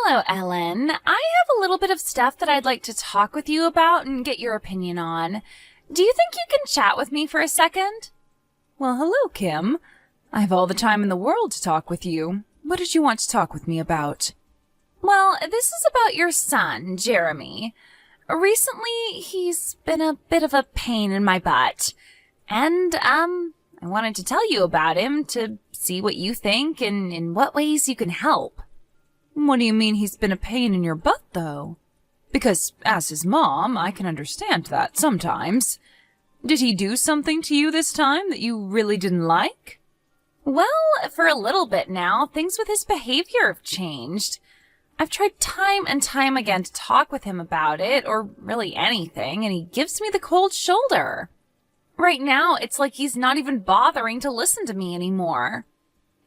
Hello, Ellen. I have a little bit of stuff that I'd like to talk with you about and get your opinion on. Do you think you can chat with me for a second? Well, hello, Kim. I have all the time in the world to talk with you. What did you want to talk with me about? Well, this is about your son, Jeremy. Recently, he's been a bit of a pain in my butt. And, I wanted to tell you about him to see what you think and in what ways you can help. What do you mean he's been a pain in your butt, though? Because, as his mom, I can understand that sometimes. Did he do something to you this time that you really didn't like? Well, for a little bit now, things with his behavior have changed. I've tried time and time again to talk with him about it, or really anything, and he gives me the cold shoulder. Right now, it's like he's not even bothering to listen to me anymore.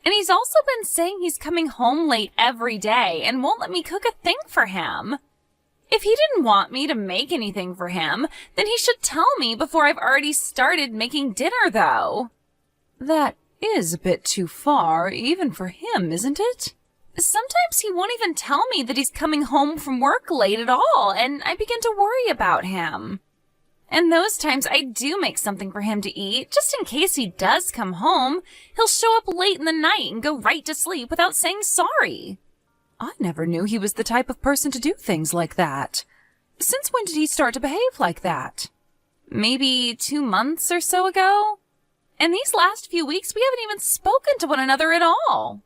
And he's also been saying he's coming home late every day and won't let me cook a thing for him. If he didn't want me to make anything for him, then he should tell me before I've already started making dinner, though. That is a bit too far, even for him, isn't it? Sometimes he won't even tell me that he's coming home from work late at all, and I begin to worry about him. And those times I do make something for him to eat, just in case he does come home. He'll show up late in the night and go right to sleep without saying sorry. I never knew he was the type of person to do things like that. Since when did he start to behave like that? Maybe 2 months or so ago. And these last few weeks we haven't even spoken to one another at all.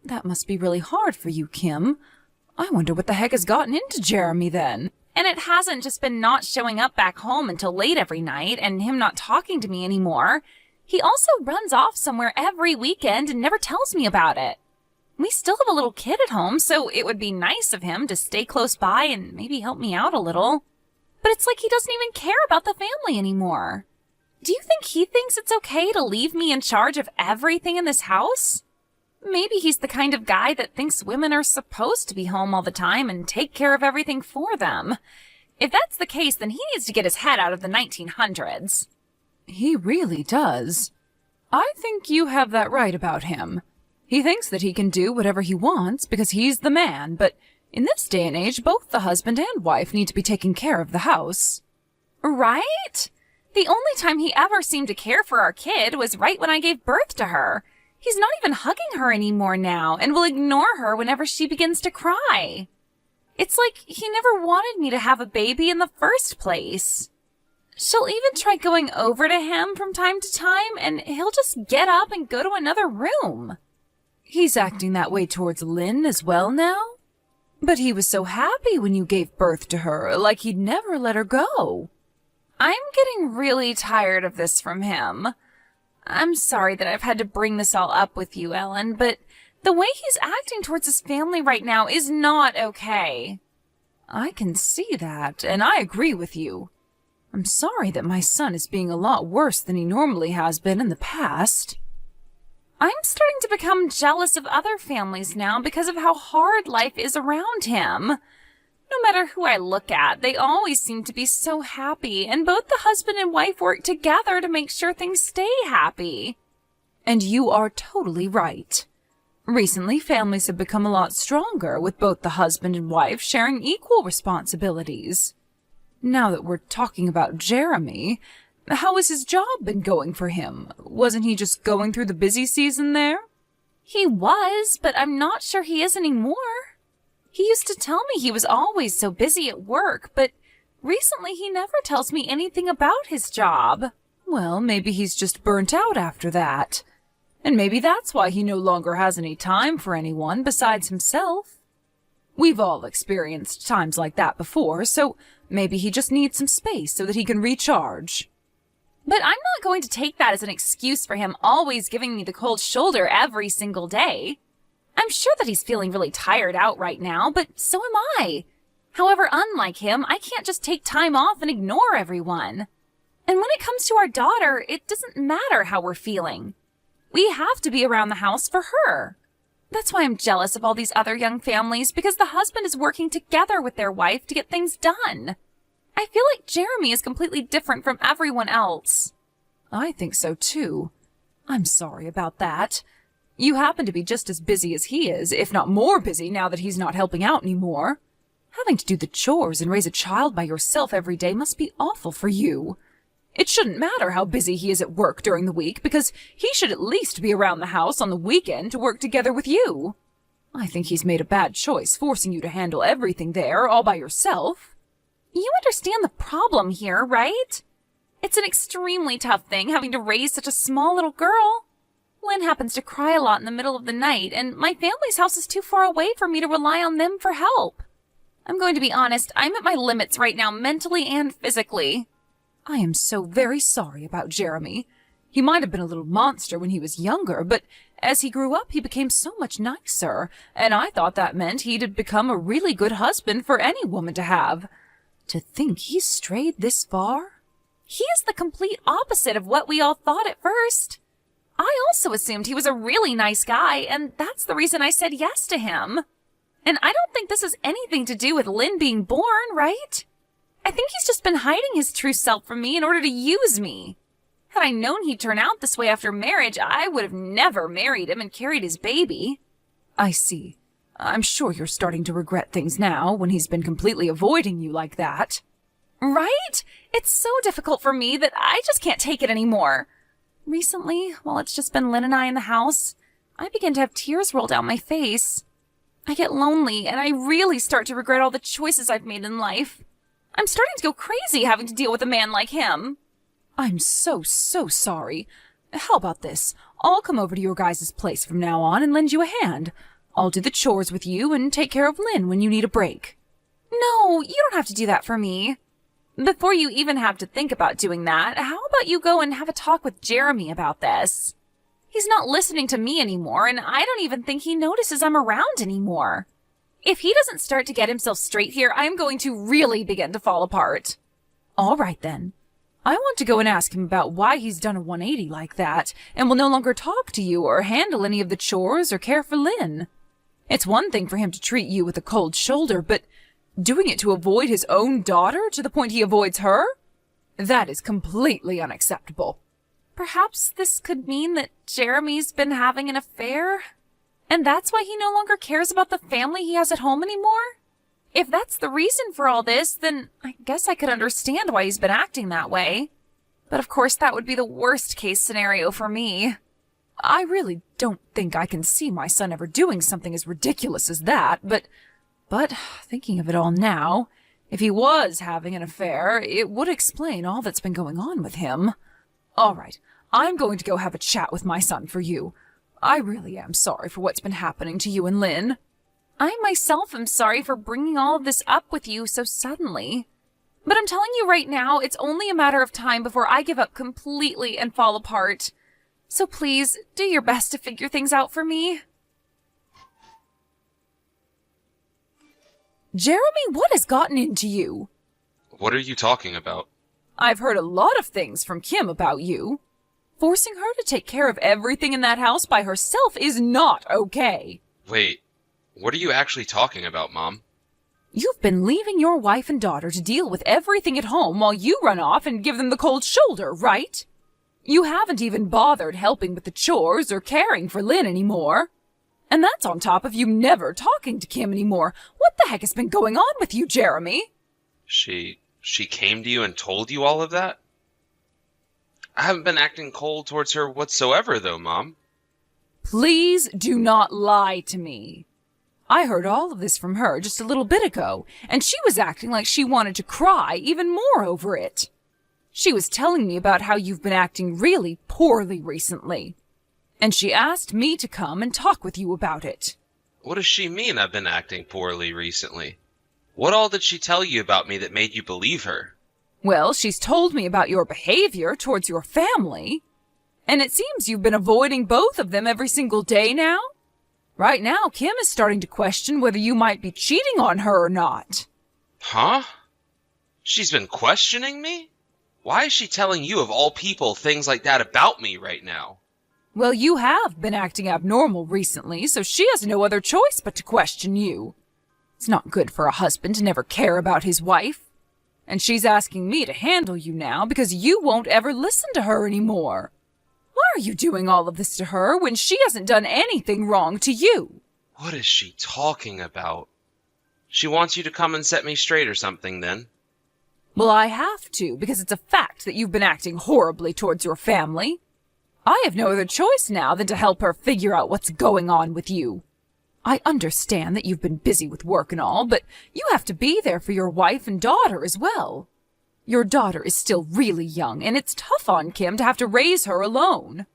That must be really hard for you, Kim. I wonder what the heck has gotten into Jeremy then. And it hasn't just been not showing up back home until late every night and him not talking to me anymore. He also runs off somewhere every weekend and never tells me about it. We still have a little kid at home, so it would be nice of him to stay close by and maybe help me out a little. But it's like he doesn't even care about the family anymore. Do you think he thinks it's okay to leave me in charge of everything in this house? Maybe he's the kind of guy that thinks women are supposed to be home all the time and take care of everything for them. If that's the case, then he needs to get his head out of the 1900s. He really does. I think you have that right about him. He thinks that he can do whatever he wants because he's the man, but in this day and age, both the husband and wife need to be taking care of the house. Right? The only time he ever seemed to care for our kid was right when I gave birth to her. He's not even hugging her anymore now and will ignore her whenever she begins to cry. It's like he never wanted me to have a baby in the first place. She'll even try going over to him from time to time, and he'll just get up and go to another room. He's acting that way towards Lynn as well now? But he was so happy when you gave birth to her, like he'd never let her go. I'm getting really tired of this from him. I'm sorry that I've had to bring this all up with you, Ellen, but the way he's acting towards his family right now is not okay. I can see that, and I agree with you. I'm sorry that my son is being a lot worse than he normally has been in the past. I'm starting to become jealous of other families now because of how hard life is around him. No matter who I look at, they always seem to be so happy, and both the husband and wife work together to make sure things stay happy. And you are totally right. Recently, families have become a lot stronger, with both the husband and wife sharing equal responsibilities. Now that we're talking about Jeremy, how has his job been going for him? Wasn't he just going through the busy season there? He was, but I'm not sure he is anymore. He used to tell me he was always so busy at work, but recently he never tells me anything about his job. Well, maybe he's just burnt out after that. And maybe that's why he no longer has any time for anyone besides himself. We've all experienced times like that before, so maybe he just needs some space so that he can recharge. But I'm not going to take that as an excuse for him always giving me the cold shoulder every single day. I'm sure that he's feeling really tired out right now, but so am I. However, unlike him, I can't just take time off and ignore everyone. And when it comes to our daughter, it doesn't matter how we're feeling. We have to be around the house for her. That's why I'm jealous of all these other young families, because the husband is working together with their wife to get things done. I feel like Jeremy is completely different from everyone else. I think so too. I'm sorry about that. You happen to be just as busy as he is, if not more busy now that he's not helping out anymore. Having to do the chores and raise a child by yourself every day must be awful for you. It shouldn't matter how busy he is at work during the week, because he should at least be around the house on the weekend to work together with you. I think he's made a bad choice forcing you to handle everything there all by yourself. You understand the problem here, right? It's an extremely tough thing having to raise such a small little girl. Lynn happens to cry a lot in the middle of the night, and my family's house is too far away for me to rely on them for help. I'm going to be honest, I'm at my limits right now, mentally and physically. I am so very sorry about Jeremy. He might have been a little monster when he was younger, but as he grew up, he became so much nicer, and I thought that meant he'd have become a really good husband for any woman to have. To think he's strayed this far? He is the complete opposite of what we all thought at first. I also assumed he was a really nice guy, and that's the reason I said yes to him. And I don't think this has anything to do with Lynn being born, right? I think he's just been hiding his true self from me in order to use me. Had I known he'd turn out this way after marriage, I would have never married him and carried his baby. I see. I'm sure you're starting to regret things now when he's been completely avoiding you like that. Right? It's so difficult for me that I just can't take it anymore. Recently, while it's just been Lynn and I in the house, I begin to have tears roll down my face. I get lonely, and I really start to regret all the choices I've made in life. I'm starting to go crazy having to deal with a man like him. I'm so sorry. How about this? I'll come over to your guys' place from now on and lend you a hand. I'll do the chores with you and take care of Lynn when you need a break. No, you don't have to do that for me. Before you even have to think about doing that, how about you go and have a talk with Jeremy about this? He's not listening to me anymore, and I don't even think he notices I'm around anymore. If he doesn't start to get himself straight here, I'm going to really begin to fall apart. All right, then. I want to go and ask him about why he's done a 180 like that and will no longer talk to you or handle any of the chores or care for Lynn. It's one thing for him to treat you with a cold shoulder, but doing it to avoid his own daughter to the point he avoids her? That is completely unacceptable. Perhaps this could mean that Jeremy's been having an affair? And that's why he no longer cares about the family he has at home anymore? If that's the reason for all this, then I guess I could understand why he's been acting that way. But of course that would be the worst case scenario for me. I really don't think I can see my son ever doing something as ridiculous as that, but thinking of it all now, if he was having an affair, it would explain all that's been going on with him. All right, I'm going to go have a chat with my son for you. I really am sorry for what's been happening to you and Lynn. I myself am sorry for bringing all of this up with you so suddenly. But I'm telling you right now, it's only a matter of time before I give up completely and fall apart. So please, do your best to figure things out for me. Jeremy, what has gotten into you? What are you talking about? I've heard a lot of things from Kim about you. Forcing her to take care of everything in that house by herself is not okay. Wait, what are you actually talking about, Mom? You've been leaving your wife and daughter to deal with everything at home while you run off and give them the cold shoulder, right? You haven't even bothered helping with the chores or caring for Lynn anymore. And that's on top of you never talking to Kim anymore. What the heck has been going on with you, Jeremy? She came to you and told you all of that? I haven't been acting cold towards her whatsoever, though, Mom. Please do not lie to me. I heard all of this from her just a little bit ago, and she was acting like she wanted to cry even more over it. She was telling me about how you've been acting really poorly recently, and she asked me to come and talk with you about it. What does she mean I've been acting poorly recently? What all did she tell you about me that made you believe her? Well, she's told me about your behavior towards your family, and it seems you've been avoiding both of them every single day now. Right now, Kim is starting to question whether you might be cheating on her or not. Huh? She's been questioning me? Why is she telling you of all people things like that about me right now? Well, you have been acting abnormal recently, so she has no other choice but to question you. It's not good for a husband to never care about his wife. And she's asking me to handle you now because you won't ever listen to her anymore. Why are you doing all of this to her when she hasn't done anything wrong to you? What is she talking about? She wants you to come and set me straight or something, then? Well, I have to, because it's a fact that you've been acting horribly towards your family. I have no other choice now than to help her figure out what's going on with you. I understand that you've been busy with work and all, but you have to be there for your wife and daughter as well. Your daughter is still really young, and it's tough on Kim to have to raise her alone.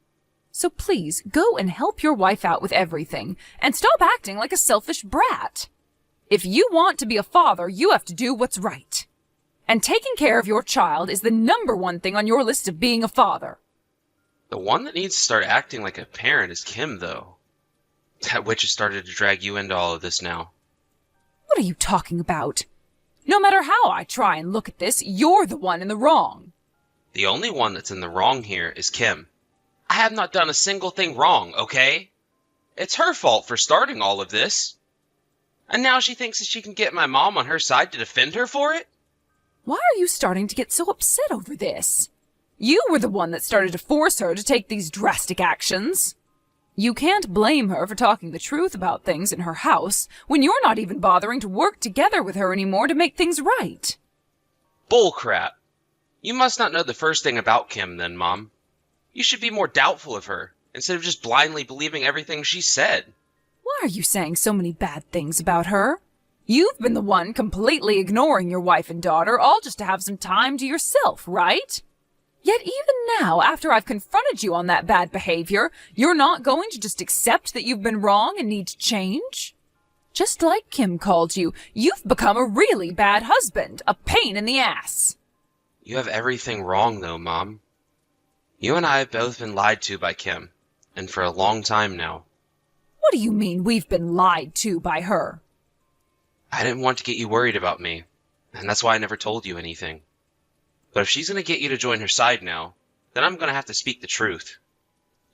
So please, go and help your wife out with everything, and stop acting like a selfish brat. If you want to be a father, you have to do what's right. And taking care of your child is the #1 thing on your list of being a father. The one that needs to start acting like a parent is Kim, though. That witch has started to drag you into all of this now. What are you talking about? No matter how I try and look at this, you're the one in the wrong. The only one that's in the wrong here is Kim. I have not done a single thing wrong, okay? It's her fault for starting all of this. And now she thinks that she can get my mom on her side to defend her for it? Why are you starting to get so upset over this? You were the one that started to force her to take these drastic actions. You can't blame her for talking the truth about things in her house when you're not even bothering to work together with her anymore to make things right. Bullcrap. You must not know the first thing about Kim, then, Mom. You should be more doubtful of her, instead of just blindly believing everything she said. Why are you saying so many bad things about her? You've been the one completely ignoring your wife and daughter, all just to have some time to yourself, right? Yet even now, after I've confronted you on that bad behavior, you're not going to just accept that you've been wrong and need to change? Just like Kim called you, you've become a really bad husband, a pain in the ass. You have everything wrong, though, Mom. You and I have both been lied to by Kim, and for a long time now. What do you mean we've been lied to by her? I didn't want to get you worried about me, and that's why I never told you anything. But if she's going to get you to join her side now, then I'm going to have to speak the truth.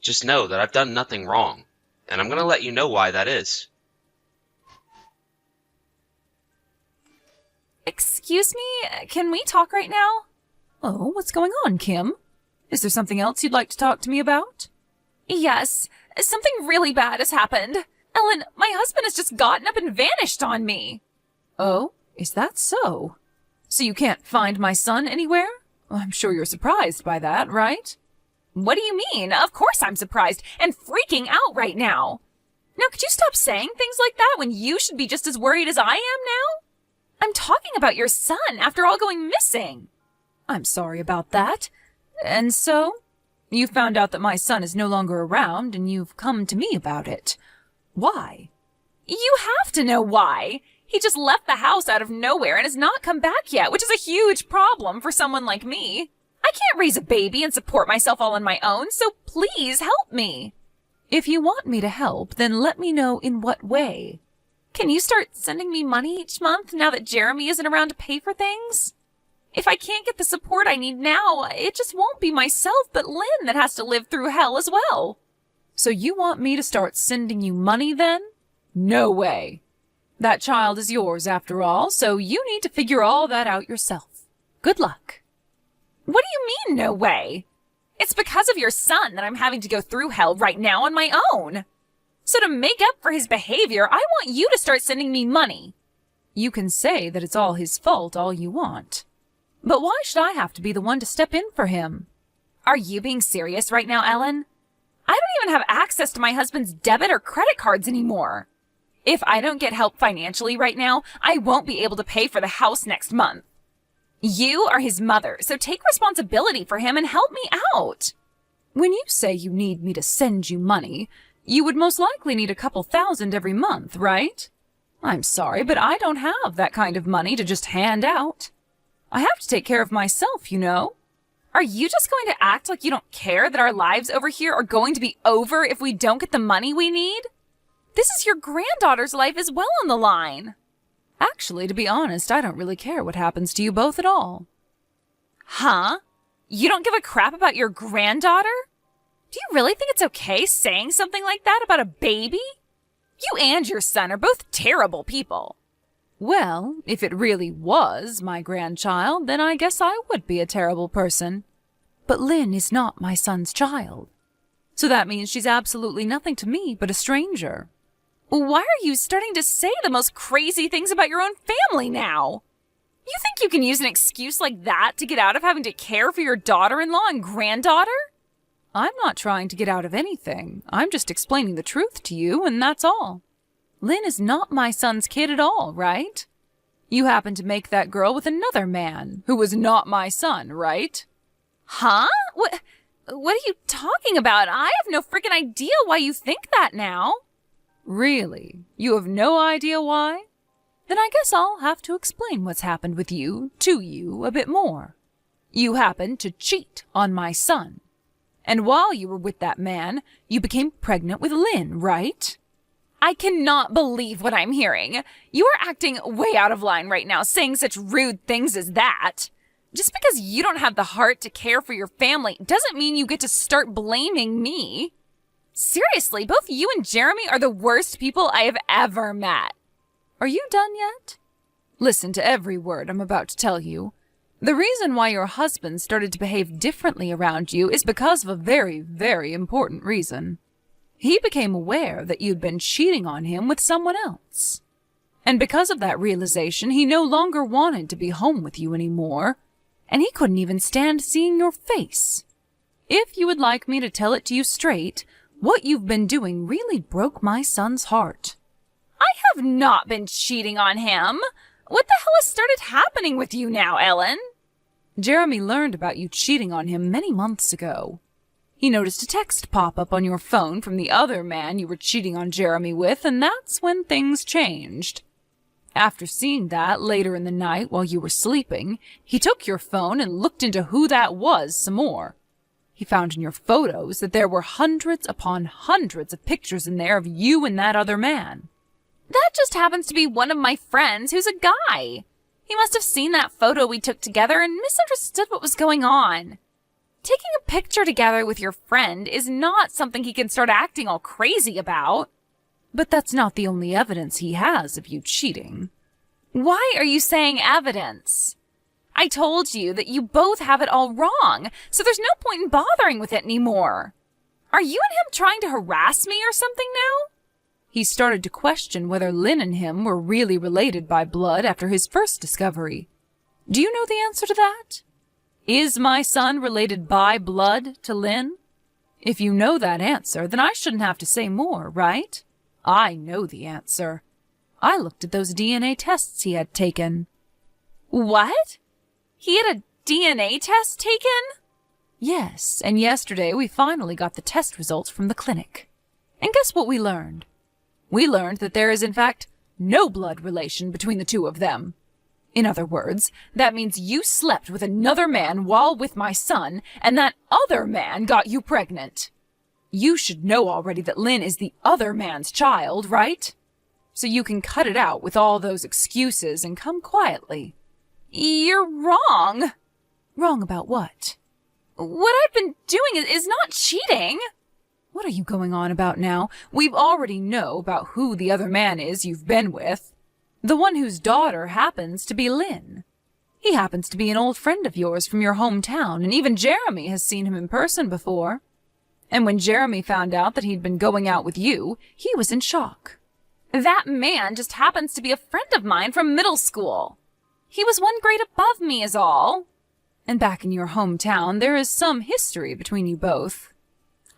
Just know that I've done nothing wrong, and I'm going to let you know why that is. Excuse me? Can we talk right now? Oh, what's going on, Kim? Is there something else you'd like to talk to me about? Yes. Something really bad has happened. Ellen, my husband has just gotten up and vanished on me. Oh, is that so? So you can't find my son anywhere? Well, I'm sure you're surprised by that, right? What do you mean? Of course I'm surprised and freaking out right now. Now, could you stop saying things like that when you should be just as worried as I am now? I'm talking about your son after all going missing. I'm sorry about that. And so? You found out that my son is no longer around and you've come to me about it. Why? You have to know why. He just left the house out of nowhere and has not come back yet, which is a huge problem for someone like me. I can't raise a baby and support myself all on my own, so please help me. If you want me to help, then let me know in what way. Can you start sending me money each month now that Jeremy isn't around to pay for things? If I can't get the support I need now, it just won't be myself but Lynn that has to live through hell as well. So you want me to start sending you money then? No way. That child is yours after all, so you need to figure all that out yourself. Good luck. What do you mean, no way? It's because of your son that I'm having to go through hell right now on my own. So to make up for his behavior, I want you to start sending me money. You can say that it's all his fault all you want. But why should I have to be the one to step in for him? Are you being serious right now, Ellen? I don't even have access to my husband's debit or credit cards anymore. If I don't get help financially right now, I won't be able to pay for the house next month. You are his mother, so take responsibility for him and help me out. When you say you need me to send you money, you would most likely need a couple thousand every month, right? I'm sorry, but I don't have that kind of money to just hand out. I have to take care of myself, you know. Are you just going to act like you don't care that our lives over here are going to be over if we don't get the money we need? This is your granddaughter's life as well on the line. Actually, to be honest, I don't really care what happens to you both at all. Huh? You don't give a crap about your granddaughter? Do you really think it's okay saying something like that about a baby? You and your son are both terrible people. Well, if it really was my grandchild, then I guess I would be a terrible person. But Lynn is not my son's child. So that means she's absolutely nothing to me but a stranger. Why are you starting to say the most crazy things about your own family now? You think you can use an excuse like that to get out of having to care for your daughter-in-law and granddaughter? I'm not trying to get out of anything. I'm just explaining the truth to you, and that's all. Lynn is not my son's kid at all, right? You happened to make that girl with another man who was not my son, right? Huh? What are you talking about? I have no freaking idea why you think that now. Really? You have no idea why? Then I guess I'll have to explain what's happened with you to you a bit more. You happened to cheat on my son. And while you were with that man, you became pregnant with Lynn, right? I cannot believe what I'm hearing. You are acting way out of line right now, saying such rude things as that. Just because you don't have the heart to care for your family doesn't mean you get to start blaming me. Seriously, both you and Jeremy are the worst people I have ever met. Are you done yet? Listen to every word I'm about to tell you. The reason why your husband started to behave differently around you is because of a very, very important reason. He became aware that you'd been cheating on him with someone else. And because of that realization, he no longer wanted to be home with you anymore, and he couldn't even stand seeing your face. If you would like me to tell it to you straight, what you've been doing really broke my son's heart. I have not been cheating on him. What the hell has started happening with you now, Ellen? Jeremy learned about you cheating on him many months ago. He noticed a text pop up on your phone from the other man you were cheating on Jeremy with, and that's when things changed. After seeing that later in the night while you were sleeping, he took your phone and looked into who that was some more. He found in your photos that there were hundreds upon hundreds of pictures in there of you and that other man. That just happens to be one of my friends who's a guy. He must have seen that photo we took together and misunderstood what was going on. Taking a picture together with your friend is not something he can start acting all crazy about. But that's not the only evidence he has of you cheating. Why are you saying evidence? I told you that you both have it all wrong, so there's no point in bothering with it anymore. Are you and him trying to harass me or something now? He started to question whether Lynn and him were really related by blood after his first discovery. Do you know the answer to that? Is my son related by blood to Lynn? If you know that answer, then I shouldn't have to say more, right? I know the answer. I looked at those DNA tests he had taken. What? He had a DNA test taken? Yes, and yesterday we finally got the test results from the clinic. And guess what we learned? We learned that there is in fact no blood relation between the two of them. In other words, that means you slept with another man while with my son, and that other man got you pregnant. You should know already that Lynn is the other man's child, right? So you can cut it out with all those excuses and come quietly. You're wrong. Wrong about what? What I've been doing is not cheating. What are you going on about now? We've already know about who the other man is you've been with. The one whose daughter happens to be Lynn. He happens to be an old friend of yours from your hometown, and even Jeremy has seen him in person before. And when Jeremy found out that he'd been going out with you, he was in shock. That man just happens to be a friend of mine from middle school. He was one grade above me is all. And back in your hometown, there is some history between you both.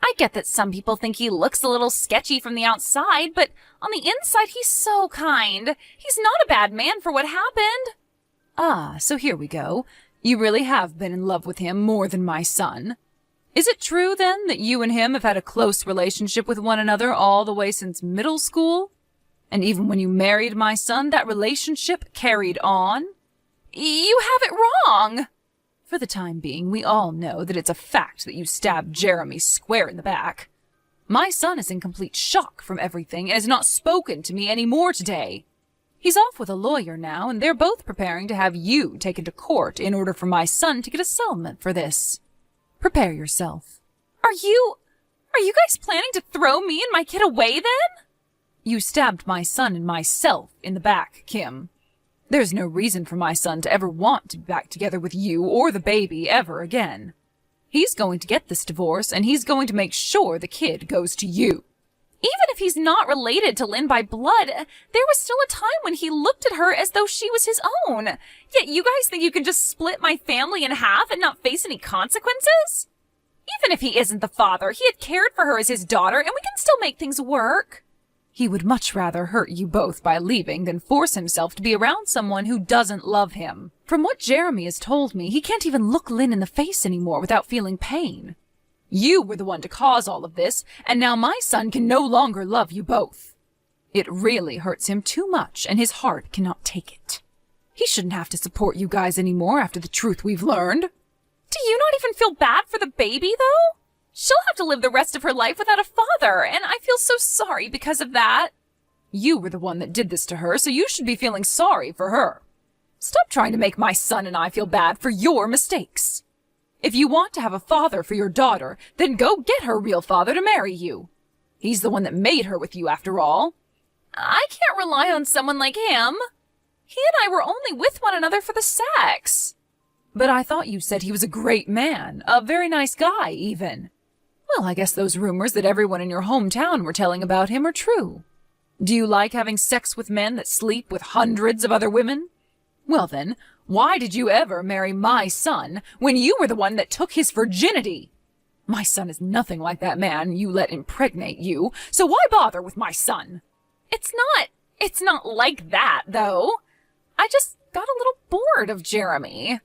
I get that some people think he looks a little sketchy from the outside, but on the inside he's so kind. He's not a bad man for what happened. Ah, so here we go. You really have been in love with him more than my son. Is it true, then, that you and him have had a close relationship with one another all the way since middle school? And even when you married my son, that relationship carried on? You have it wrong. For the time being, we all know that it's a fact that you stabbed Jeremy square in the back. My son is in complete shock from everything and has not spoken to me any more today. He's off with a lawyer now, and they're both preparing to have you taken to court in order for my son to get a settlement for this. Prepare yourself. Are you guys planning to throw me and my kid away then? You stabbed my son and myself in the back, Kim. There's no reason for my son to ever want to be back together with you or the baby ever again. He's going to get this divorce, and he's going to make sure the kid goes to you. Even if he's not related to Lynn by blood, there was still a time when he looked at her as though she was his own. Yet you guys think you can just split my family in half and not face any consequences? Even if he isn't the father, he had cared for her as his daughter, and we can still make things work. He would much rather hurt you both by leaving than force himself to be around someone who doesn't love him. From what Jeremy has told me, he can't even look Lynn in the face anymore without feeling pain. You were the one to cause all of this, and now my son can no longer love you both. It really hurts him too much, and his heart cannot take it. He shouldn't have to support you guys anymore after the truth we've learned. Do you not even feel bad for the baby, though? She'll have to live the rest of her life without a father, and I feel so sorry because of that. You were the one that did this to her, so you should be feeling sorry for her. Stop trying to make my son and I feel bad for your mistakes. If you want to have a father for your daughter, then go get her real father to marry you. He's the one that made her with you, after all. I can't rely on someone like him. He and I were only with one another for the sex. But I thought you said he was a great man, a very nice guy, even. Well, I guess those rumors that everyone in your hometown were telling about him are true. Do you like having sex with men that sleep with hundreds of other women? Well then, why did you ever marry my son when you were the one that took his virginity? My son is nothing like that man you let impregnate you, so why bother with my son? It's not like that, though. I just got a little bored of Jeremy.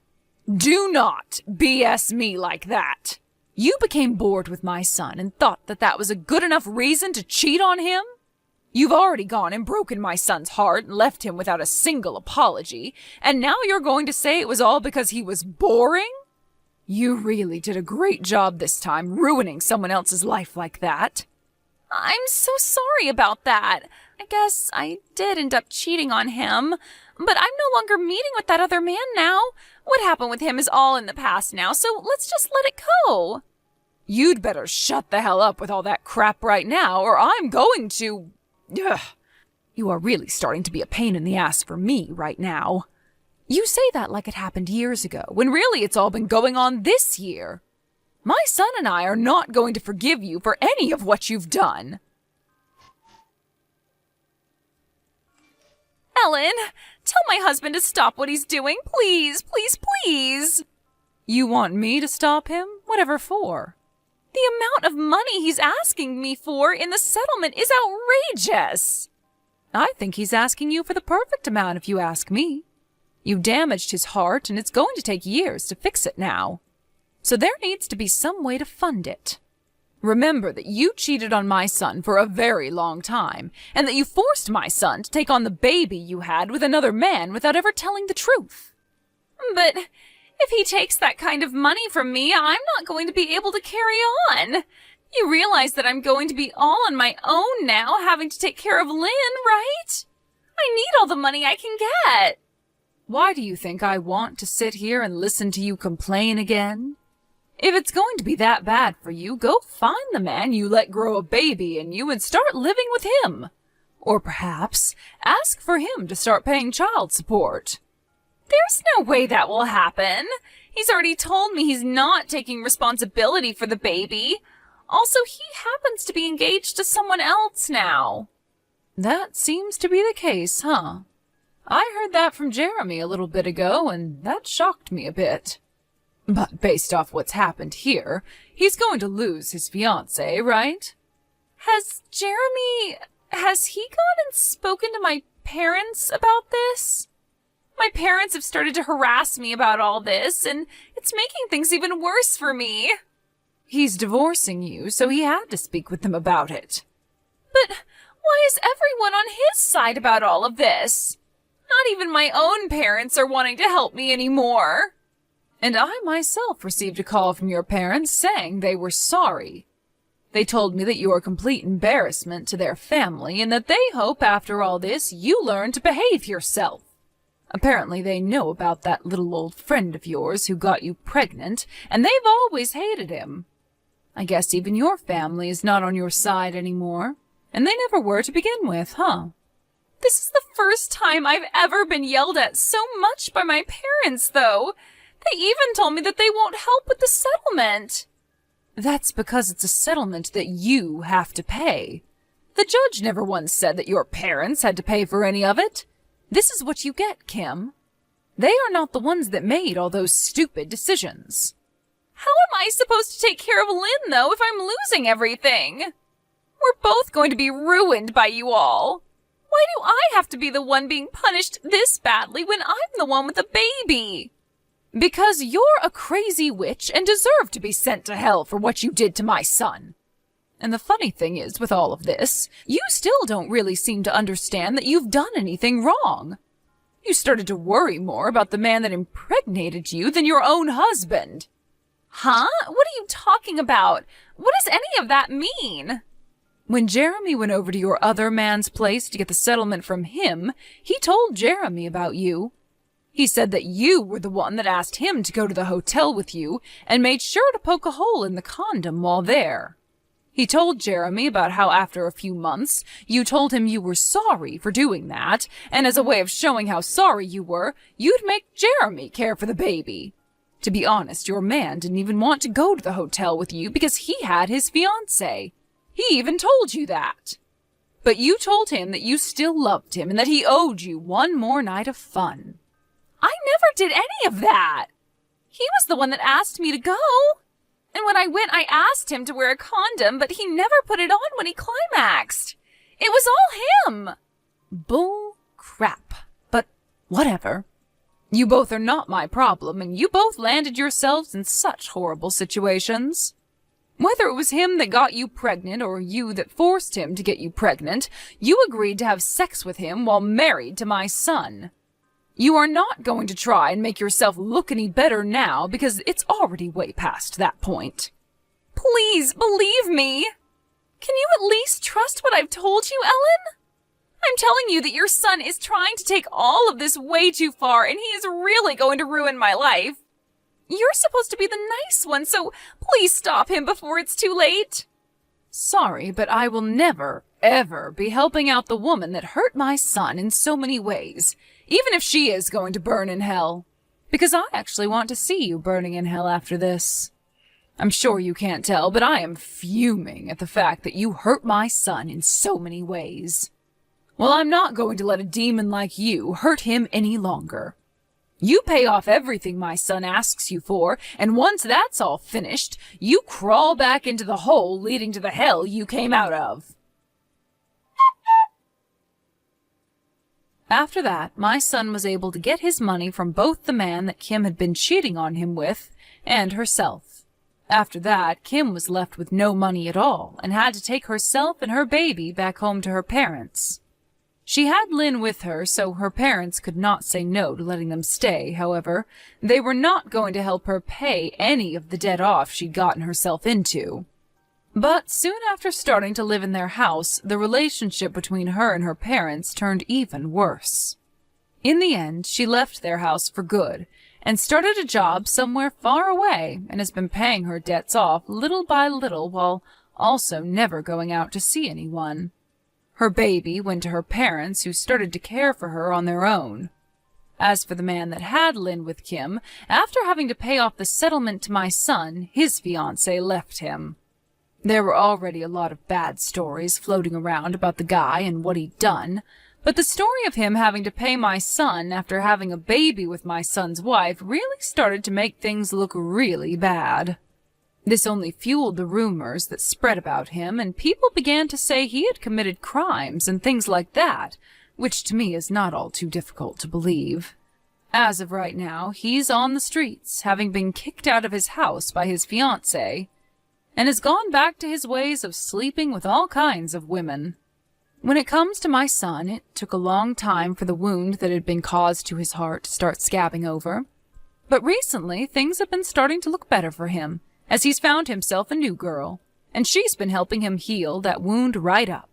Do not BS me like that. You became bored with my son and thought that that was a good enough reason to cheat on him? You've already gone and broken my son's heart and left him without a single apology, and now you're going to say it was all because he was boring? You really did a great job this time, ruining someone else's life like that. I'm so sorry about that. I guess I did end up cheating on him, but I'm no longer meeting with that other man now. What happened with him is all in the past now, so let's just let it go. You'd better shut the hell up with all that crap right now, or I'm going to... Ugh. You are really starting to be a pain in the ass for me right now. You say that like it happened years ago, when really it's all been going on this year. My son and I are not going to forgive you for any of what you've done. Ellen, tell my husband to stop what he's doing. Please, please, please. You want me to stop him? Whatever for? The amount of money he's asking me for in the settlement is outrageous. I think he's asking you for the perfect amount if you ask me. You damaged his heart, and it's going to take years to fix it now. So there needs to be some way to fund it. Remember that you cheated on my son for a very long time, and that you forced my son to take on the baby you had with another man without ever telling the truth. But if he takes that kind of money from me, I'm not going to be able to carry on. You realize that I'm going to be all on my own now, having to take care of Lynn, right? I need all the money I can get. Why do you think I want to sit here and listen to you complain again? If it's going to be that bad for you, go find the man you let grow a baby in you and start living with him. Or perhaps ask for him to start paying child support. There's no way that will happen. He's already told me he's not taking responsibility for the baby. Also, he happens to be engaged to someone else now. That seems to be the case, huh? I heard that from Jeremy a little bit ago, and that shocked me a bit. But based off what's happened here, he's going to lose his fiancée, right? Has he gone and spoken to my parents about this? My parents have started to harass me about all this, and it's making things even worse for me. He's divorcing you, so he had to speak with them about it. But why is everyone on his side about all of this? Not even my own parents are wanting to help me anymore. And I myself received a call from your parents saying they were sorry. They told me that you are a complete embarrassment to their family and that they hope after all this you learn to behave yourself. Apparently they know about that little old friend of yours who got you pregnant, and they've always hated him. I guess even your family is not on your side anymore, and they never were to begin with, huh? This is the first time I've ever been yelled at so much by my parents, though. They even told me that they won't help with the settlement. That's because it's a settlement that you have to pay. The judge never once said that your parents had to pay for any of it. This is what you get, Kim. They are not the ones that made all those stupid decisions. How am I supposed to take care of Lynn, though, if I'm losing everything? We're both going to be ruined by you all. Why do I have to be the one being punished this badly when I'm the one with the baby? Because you're a crazy witch and deserve to be sent to hell for what you did to my son. And the funny thing is, with all of this, you still don't really seem to understand that you've done anything wrong. You started to worry more about the man that impregnated you than your own husband. Huh? What are you talking about? What does any of that mean? When Jeremy went over to your other man's place to get the settlement from him, he told Jeremy about you. He said that you were the one that asked him to go to the hotel with you and made sure to poke a hole in the condom while there. He told Jeremy about how after a few months, you told him you were sorry for doing that, and as a way of showing how sorry you were, you'd make Jeremy care for the baby. To be honest, your man didn't even want to go to the hotel with you because he had his fiancée. He even told you that. But you told him that you still loved him and that he owed you one more night of fun. I never did any of that. He was the one that asked me to go. And when I went, I asked him to wear a condom, but he never put it on when he climaxed. It was all him. Bull crap. But whatever. You both are not my problem, and you both landed yourselves in such horrible situations. Whether it was him that got you pregnant or you that forced him to get you pregnant, you agreed to have sex with him while married to my son. You are not going to try and make yourself look any better now because it's already way past that point. Please believe me. Can you at least trust what I've told you, Ellen? I'm telling you that your son is trying to take all of this way too far, and he is really going to ruin my life. You're supposed to be the nice one, so please stop him before it's too late. Sorry, but I will never, ever be helping out the woman that hurt my son in so many ways, even if she is going to burn in hell. Because I actually want to see you burning in hell after this. I'm sure you can't tell, but I am fuming at the fact that you hurt my son in so many ways. Well, I'm not going to let a demon like you hurt him any longer. You pay off everything my son asks you for, and once that's all finished, you crawl back into the hole leading to the hell you came out of. After that, my son was able to get his money from both the man that Kim had been cheating on him with and herself. After that, Kim was left with no money at all and had to take herself and her baby back home to her parents. She had Lynn with her, so her parents could not say no to letting them stay. However, they were not going to help her pay any of the debt off she'd gotten herself into. But soon after starting to live in their house, the relationship between her and her parents turned even worse. In the end, she left their house for good and started a job somewhere far away and has been paying her debts off little by little while also never going out to see anyone. Her baby went to her parents, who started to care for her on their own. As for the man that had Lynn with Kim, after having to pay off the settlement to my son, his fiancée left him. There were already a lot of bad stories floating around about the guy and what he'd done, but the story of him having to pay my son after having a baby with my son's wife really started to make things look really bad. This only fueled the rumors that spread about him, and people began to say he had committed crimes and things like that, which to me is not all too difficult to believe. As of right now, he's on the streets, having been kicked out of his house by his fiancée, and has gone back to his ways of sleeping with all kinds of women. When it comes to my son, it took a long time for the wound that had been caused to his heart to start scabbing over. But recently, things have been starting to look better for him, as he's found himself a new girl, and she's been helping him heal that wound right up.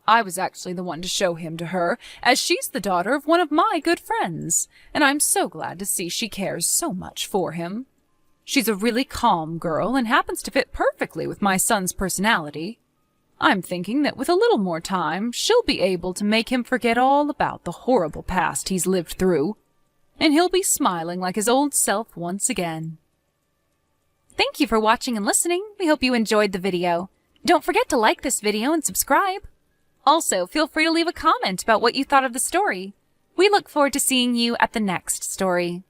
I was actually the one to show him to her, as she's the daughter of one of my good friends, and I'm so glad to see she cares so much for him. She's a really calm girl and happens to fit perfectly with my son's personality. I'm thinking that with a little more time, she'll be able to make him forget all about the horrible past he's lived through. and he'll be smiling like his old self once again. Thank you for watching and listening. We hope you enjoyed the video. Don't forget to like this video and subscribe. Also, feel free to leave a comment about what you thought of the story. We look forward to seeing you at the next story.